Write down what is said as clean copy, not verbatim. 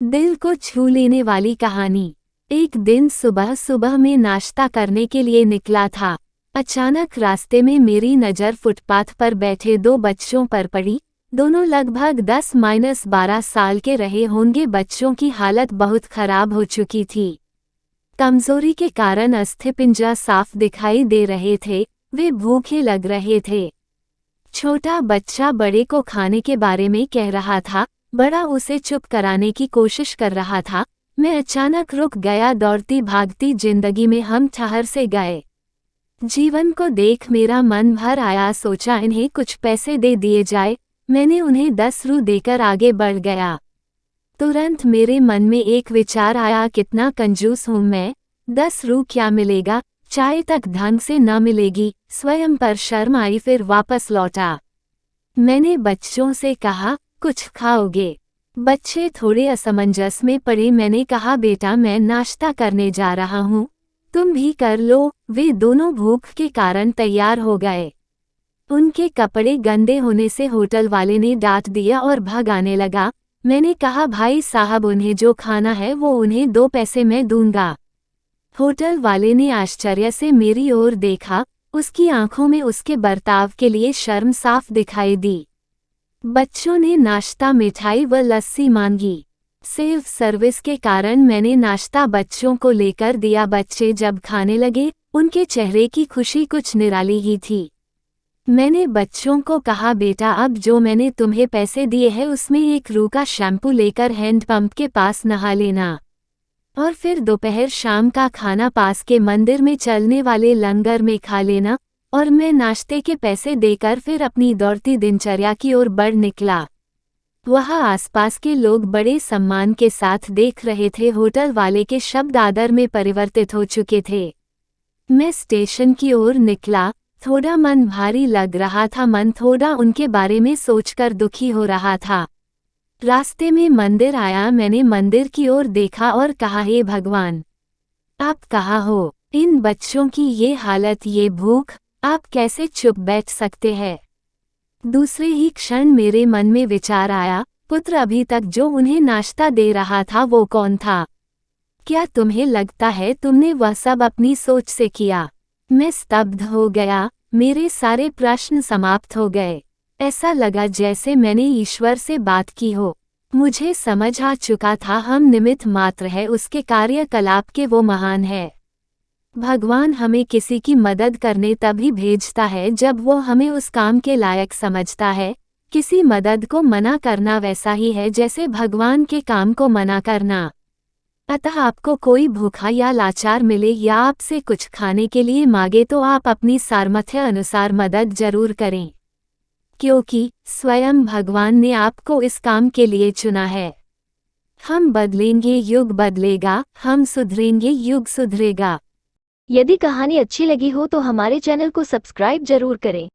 दिल को छू लेने वाली कहानी। एक दिन सुबह सुबह में नाश्ता करने के लिए निकला था। अचानक रास्ते में मेरी नज़र फुटपाथ पर बैठे दो बच्चों पर पड़ी। दोनों लगभग 10-12 साल के रहे होंगे। बच्चों की हालत बहुत खराब हो चुकी थी। कमजोरी के कारण अस्थिपंजरा साफ दिखाई दे रहे थे। वे भूखे लग रहे थे। छोटा बच्चा बड़े को खाने के बारे में कह रहा था। बड़ा उसे चुप कराने की कोशिश कर रहा था। मैं अचानक रुक गया। दौड़ती भागती जिंदगी में हम ठहर से गए। जीवन को देख मेरा मन भर आया। सोचा इन्हें कुछ पैसे दे दिए जाए। मैंने उन्हें 10 रू देकर आगे बढ़ गया। तुरंत मेरे मन में एक विचार आया, कितना कंजूस हूँ मैं। 10 रू क्या मिलेगा, चाय तक ढंग से न मिलेगी। स्वयं पर शर्म आई, फिर वापस लौटा। मैंने बच्चों से कहा, कुछ खाओगे? बच्चे थोड़े असमंजस में पड़े। मैंने कहा, बेटा मैं नाश्ता करने जा रहा हूँ, तुम भी कर लो। वे दोनों भूख के कारण तैयार हो गए। उनके कपड़े गंदे होने से होटल वाले ने डांट दिया और भगाने लगा। मैंने कहा, भाई साहब उन्हें जो खाना है वो उन्हें 2 पैसे मैं दूंगा। होटल वाले ने आश्चर्य से मेरी ओर देखा। उसकी आंखों में उसके बर्ताव के लिए शर्म साफ दिखाई दी। बच्चों ने नाश्ता, मिठाई व लस्सी मांगी। सेल्फ सर्विस के कारण मैंने नाश्ता बच्चों को लेकर दिया। बच्चे जब खाने लगे, उनके चेहरे की खुशी कुछ निराली ही थी। मैंने बच्चों को कहा, बेटा अब जो मैंने तुम्हें पैसे दिए हैं उसमें 1 रू का शैम्पू लेकर हैंडपंप के पास नहा लेना, और फिर दोपहर शाम का खाना पास के मंदिर में चलने वाले लंगर में खा लेना। और मैं नाश्ते के पैसे देकर फिर अपनी दौड़ती दिनचर्या की ओर बढ़ निकला। वहाँ आसपास के लोग बड़े सम्मान के साथ देख रहे थे। होटल वाले के शब्द आदर में परिवर्तित हो चुके थे। मैं स्टेशन की ओर निकला। थोड़ा मन भारी लग रहा था। मन थोड़ा उनके बारे में सोचकर दुखी हो रहा था। रास्ते में मंदिर आया। मैंने मंदिर की ओर देखा और कहा, हे भगवान, आप कहाँ हो? इन बच्चों की ये हालत, ये भूख, आप कैसे चुप बैठ सकते हैं? दूसरे ही क्षण मेरे मन में विचार आया, पुत्र अभी तक जो उन्हें नाश्ता दे रहा था वो कौन था? क्या तुम्हें लगता है तुमने वह सब अपनी सोच से किया? मैं स्तब्ध हो गया। मेरे सारे प्रश्न समाप्त हो गए। ऐसा लगा जैसे मैंने ईश्वर से बात की हो। मुझे समझ आ चुका था हम निमित्त मात्र है, उसके कार्यकलाप के वो महान है। भगवान हमें किसी की मदद करने तभी भेजता है जब वो हमें उस काम के लायक समझता है। किसी मदद को मना करना वैसा ही है जैसे भगवान के काम को मना करना। अतः आपको कोई भूखा या लाचार मिले या आपसे कुछ खाने के लिए मांगे तो आप अपनी सामर्थ्य अनुसार मदद जरूर करें, क्योंकि स्वयं भगवान ने आपको इस काम के लिए चुना है। हम बदलेंगे, युग बदलेगा। हम सुधरेंगे, युग सुधरेगा। यदि कहानी अच्छी लगी हो तो हमारे चैनल को सब्सक्राइब जरूर करें।